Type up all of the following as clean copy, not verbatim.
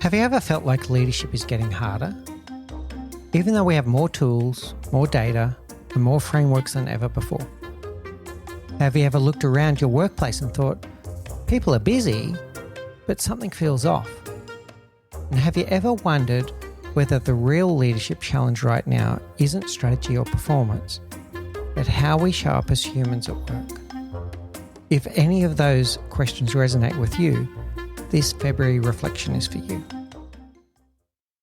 Have you ever felt like leadership is getting harder? Even though we have more tools, more data, and more frameworks than ever before. Have you ever looked around your workplace and thought, people are busy, but something feels off? And have you ever wondered whether the real leadership challenge right now isn't strategy or performance, but how we show up as humans at work? If any of those questions resonate with you, this February reflection is for you.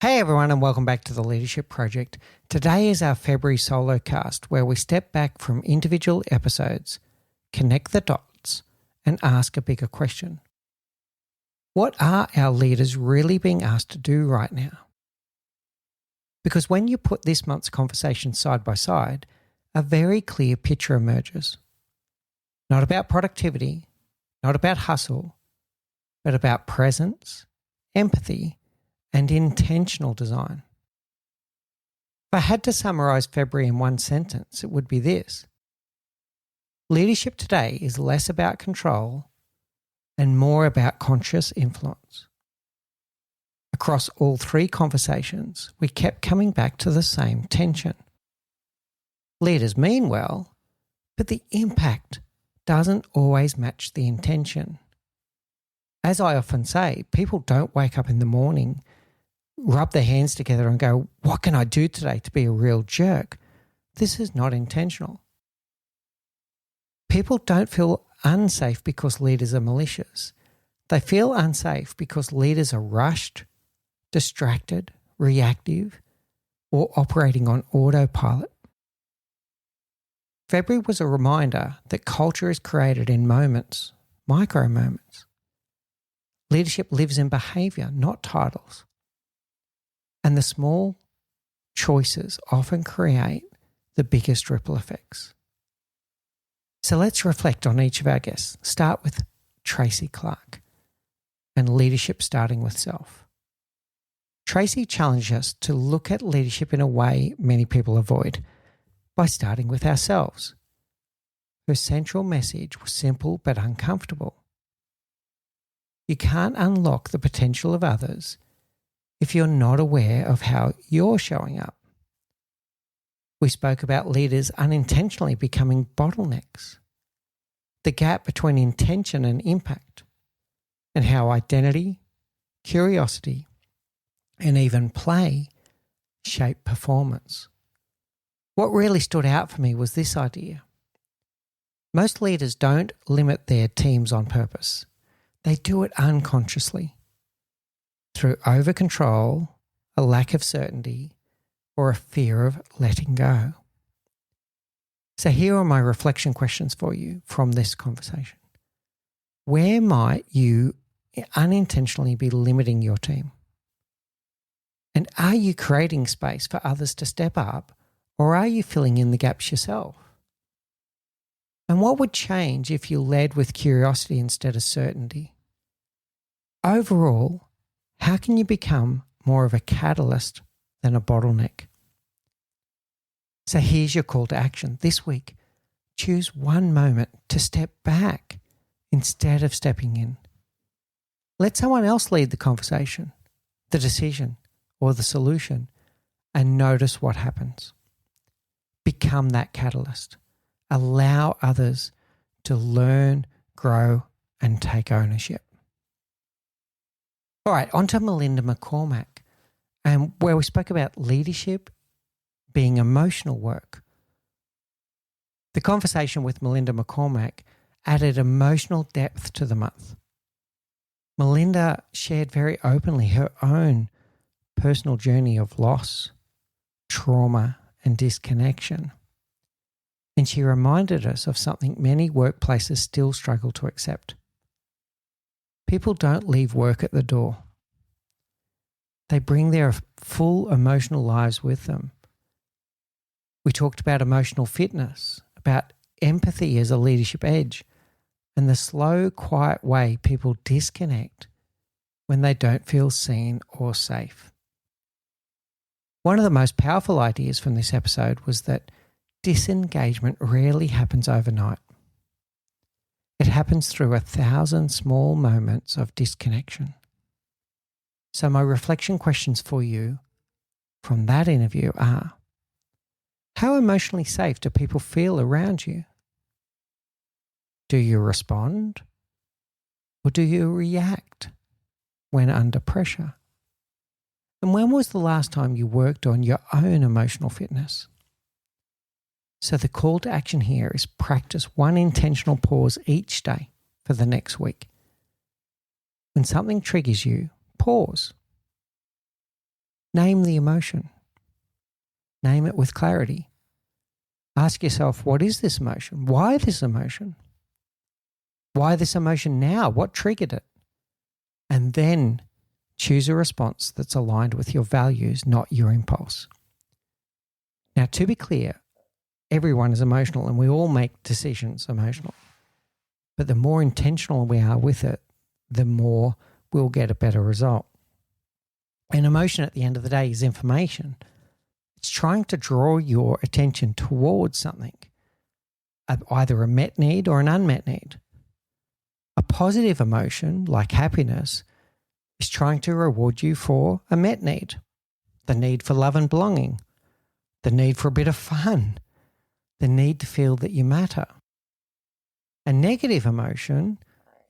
Hey everyone, and welcome back to the Leadership Project. Today is our February solo cast where we step back from individual episodes, connect the dots, and ask a bigger question. What are our leaders really being asked to do right now? Because when you put this month's conversation side by side, a very clear picture emerges. Not about productivity, not about hustle, but about presence, empathy, and intentional design. If I had to summarize February in one sentence, it would be this. Leadership today is less about control and more about conscious influence. Across all three conversations, we kept coming back to the same tension. Leaders mean well, but the impact doesn't always match the intention. As I often say, people don't wake up in the morning, rub their hands together and go, what can I do today to be a real jerk? This is not intentional. People don't feel unsafe because leaders are malicious. They feel unsafe because leaders are rushed, distracted, reactive, or operating on autopilot. February was a reminder that culture is created in moments, micro moments. Leadership lives in behaviour, not titles. And the small choices often create the biggest ripple effects. So let's reflect on each of our guests. Start with Tracy Clark and leadership starting with self. Tracy challenged us to look at leadership in a way many people avoid, by starting with ourselves. Her central message was simple but uncomfortable. You can't unlock the potential of others if you're not aware of how you're showing up. We spoke about leaders unintentionally becoming bottlenecks, the gap between intention and impact, and how identity, curiosity, and even play shape performance. What really stood out for me was this idea. Most leaders don't limit their teams on purpose. They do it unconsciously, through over-control, a lack of certainty, or a fear of letting go. So here are my reflection questions for you from this conversation. Where might you unintentionally be limiting your team? And are you creating space for others to step up, or are you filling in the gaps yourself? And what would change if you led with curiosity instead of certainty? Overall, how can you become more of a catalyst than a bottleneck? So here's your call to action. This week, choose one moment to step back instead of stepping in. Let someone else lead the conversation, the decision, or the solution, and notice what happens. Become that catalyst. Allow others to learn, grow, and take ownership. All right, on to Melinda McCormack, where we spoke about leadership being emotional work. The conversation with Melinda McCormack added emotional depth to the month. Melinda shared very openly her own personal journey of loss, trauma, and disconnection. And she reminded us of something many workplaces still struggle to accept. People don't leave work at the door. They bring their full emotional lives with them. We talked about emotional fitness, about empathy as a leadership edge, and the slow, quiet way people disconnect when they don't feel seen or safe. One of the most powerful ideas from this episode was that disengagement rarely happens overnight. It happens through 1,000 small moments of disconnection. So my reflection questions for you from that interview are, how emotionally safe do people feel around you? Do you respond or do you react when under pressure? And when was the last time you worked on your own emotional fitness? So the call to action here is practice one intentional pause each day for the next week. When something triggers you, pause. Name the emotion. Name it with clarity. Ask yourself, what is this emotion? Why this emotion? Why this emotion now? What triggered it? And then choose a response that's aligned with your values, not your impulse. Now, to be clear, everyone is emotional and we all make decisions emotionally. But the more intentional we are with it, the more we'll get a better result. And emotion at the end of the day is information. It's trying to draw your attention towards something, either a met need or an unmet need. A positive emotion, like happiness, is trying to reward you for a met need, the need for love and belonging, the need for a bit of fun, the need to feel that you matter. A negative emotion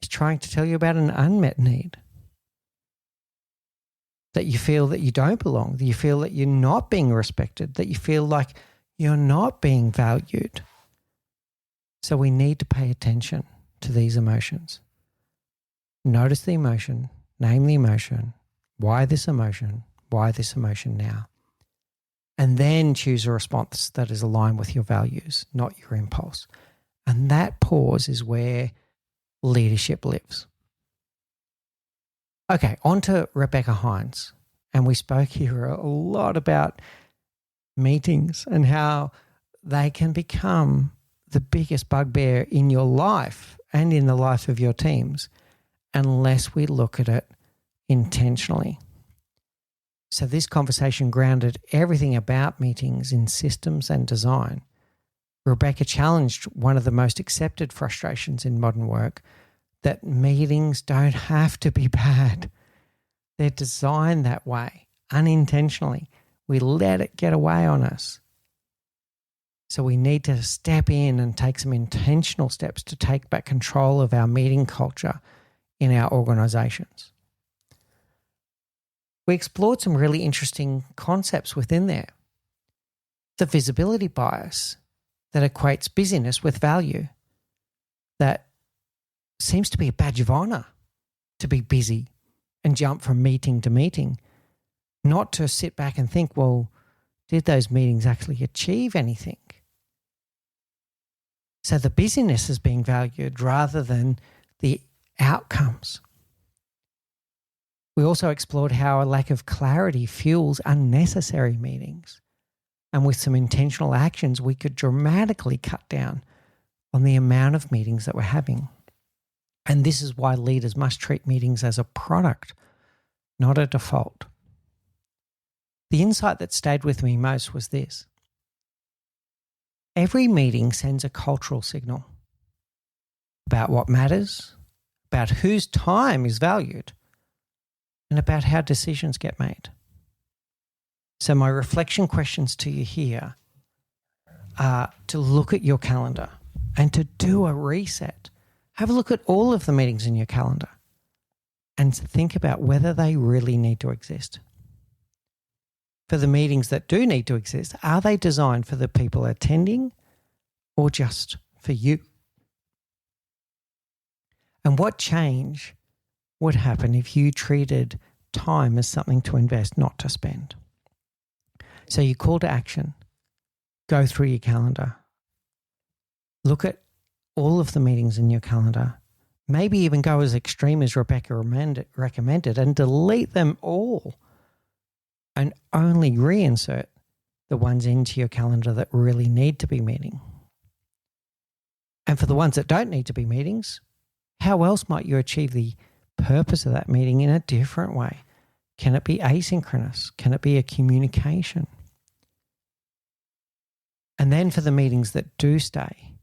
is trying to tell you about an unmet need, that you feel that you don't belong, that you feel that you're not being respected, that you feel like you're not being valued. So we need to pay attention to these emotions. Notice the emotion, name the emotion, why this emotion now. And then choose a response that is aligned with your values, not your impulse. And that pause is where leadership lives. Okay, on to Rebecca Hines. And we spoke here a lot about meetings and how they can become the biggest bugbear in your life and in the life of your teams unless we look at it intentionally. So this conversation grounded everything about meetings in systems and design. Rebecca challenged one of the most accepted frustrations in modern work, that meetings don't have to be bad. They're designed that way, unintentionally. We let it get away on us. So we need to step in and take some intentional steps to take back control of our meeting culture in our organizations. We explored some really interesting concepts within there. The visibility bias that equates busyness with value, that seems to be a badge of honor to be busy and jump from meeting to meeting, not to sit back and think, well, did those meetings actually achieve anything? So the busyness is being valued rather than the outcomes. We also explored how a lack of clarity fuels unnecessary meetings. And with some intentional actions, we could dramatically cut down on the amount of meetings that we're having. And this is why leaders must treat meetings as a product, not a default. The insight that stayed with me most was this. Every meeting sends a cultural signal about what matters, about whose time is valued, and about how decisions get made. So my reflection questions to you here are to look at your calendar and to do a reset. Have a look at all of the meetings in your calendar and think about whether they really need to exist. For the meetings that do need to exist, are they designed for the people attending or just for you? And what change would happen if you treated time as something to invest, not to spend? So you call to action, go through your calendar, look at all of the meetings in your calendar, maybe even go as extreme as Rebecca recommended and delete them all and only reinsert the ones into your calendar that really need to be meeting. And for the ones that don't need to be meetings, how else might you achieve the purpose of that meeting in a different way? Can it be asynchronous? Can it be a communication? And then for the meetings that do stay,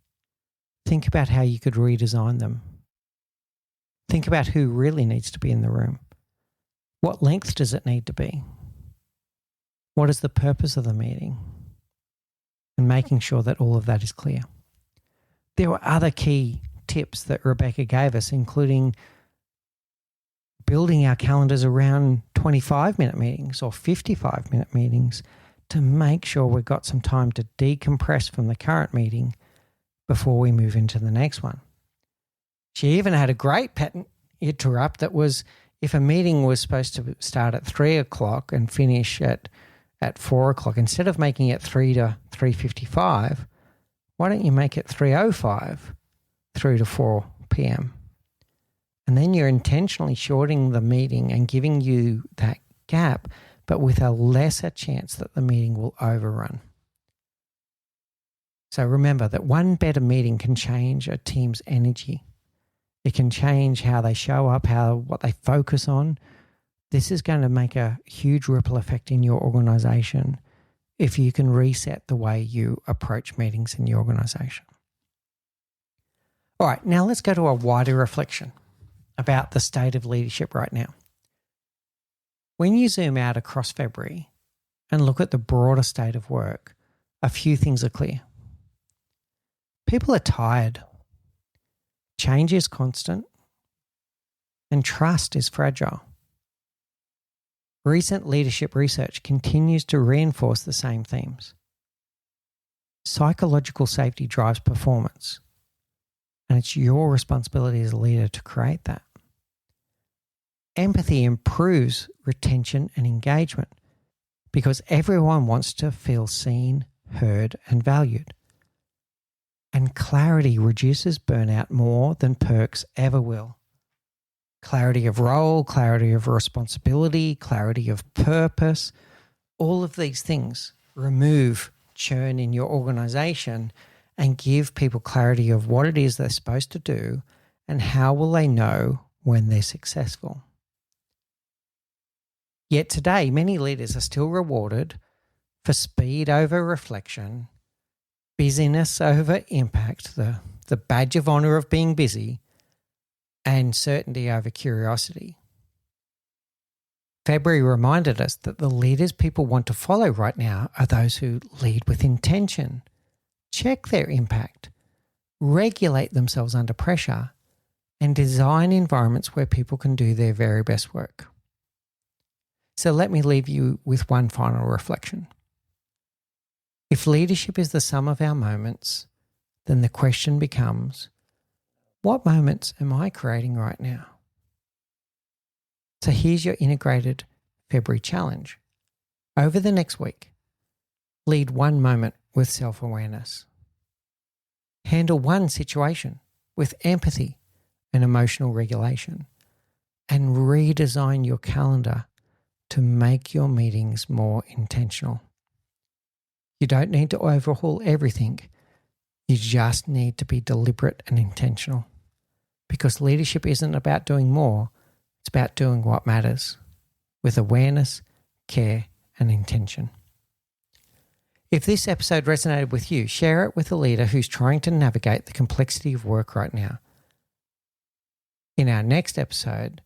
think about how you could redesign them. Think about who really needs to be in the room. What length does it need to be? What is the purpose of the meeting? And making sure that all of that is clear. There were other key tips that Rebecca gave us, including building our calendars around 25-minute meetings or 55-minute meetings to make sure we've got some time to decompress from the current meeting before we move into the next one. She even had a great pattern interrupt that was, if a meeting was supposed to start at 3 o'clock and finish at 4 o'clock, instead of making it 3 to 3:55, why don't you make it 3:05 through to 4 p.m.? And then you're intentionally shorting the meeting and giving you that gap, but with a lesser chance that the meeting will overrun. So remember that one better meeting can change a team's energy. It can change how they show up, what they focus on. This is going to make a huge ripple effect in your organization if you can reset the way you approach meetings in your organization. All right, now let's go to a wider reflection about the state of leadership right now. When you zoom out across February and look at the broader state of work, a few things are clear. People are tired. Change is constant, and trust is fragile. Recent leadership research continues to reinforce the same themes. Psychological safety drives performance, and it's your responsibility as a leader to create that. Empathy improves retention and engagement because everyone wants to feel seen, heard, and valued. And clarity reduces burnout more than perks ever will. Clarity of role, clarity of responsibility, clarity of purpose, all of these things remove churn in your organization and give people clarity of what it is they're supposed to do and how will they know when they're successful. Yet today, many leaders are still rewarded for speed over reflection, busyness over impact, the badge of honor of being busy, and certainty over curiosity. February reminded us that the leaders people want to follow right now are those who lead with intention, check their impact, regulate themselves under pressure, and design environments where people can do their very best work. So let me leave you with one final reflection. If leadership is the sum of our moments, then the question becomes, what moments am I creating right now? So here's your integrated February challenge. Over the next week, lead one moment with self-awareness. Handle one situation with empathy and emotional regulation, and redesign your calendar to make your meetings more intentional. You don't need to overhaul everything. You just need to be deliberate and intentional. Because leadership isn't about doing more, it's about doing what matters with awareness, care, and intention. If this episode resonated with you, share it with a leader who's trying to navigate the complexity of work right now. In our next episode,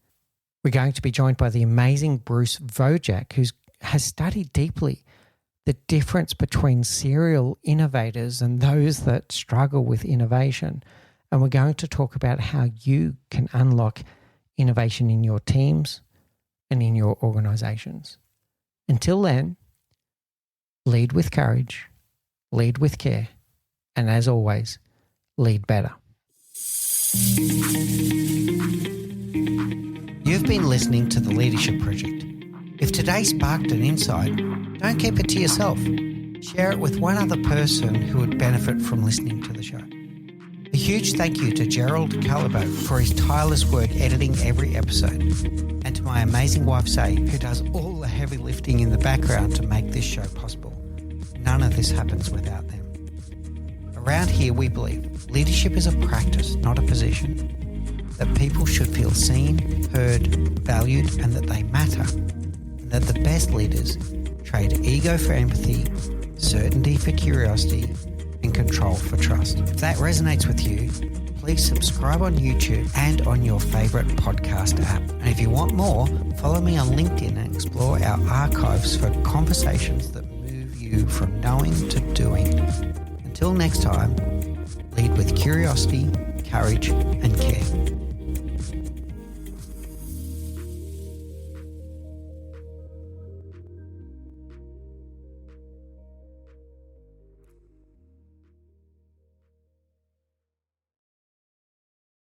we're going to be joined by the amazing Bruce Wojak, who has studied deeply the difference between serial innovators and those that struggle with innovation. And we're going to talk about how you can unlock innovation in your teams and in your organizations. Until then, lead with courage, lead with care, and as always, lead better. You've been listening to The Leadership Project. If today sparked an insight, don't keep it to yourself. Share it with one other person who would benefit from listening to the show. A huge thank you to Gerald Calabo for his tireless work editing every episode, and to my amazing wife, Say, who does all the heavy lifting in the background to make this show possible. None of this happens without them. Around here, we believe leadership is a practice, not a position, that people should feel seen, heard, valued, and that they matter, and that the best leaders trade ego for empathy, certainty for curiosity, and control for trust. If that resonates with you, please please subscribe on YouTube and on your favourite podcast app. And if you want more, follow me on LinkedIn and explore our archives for conversations that move you from knowing to doing. Until next time, lead with curiosity, courage, and care.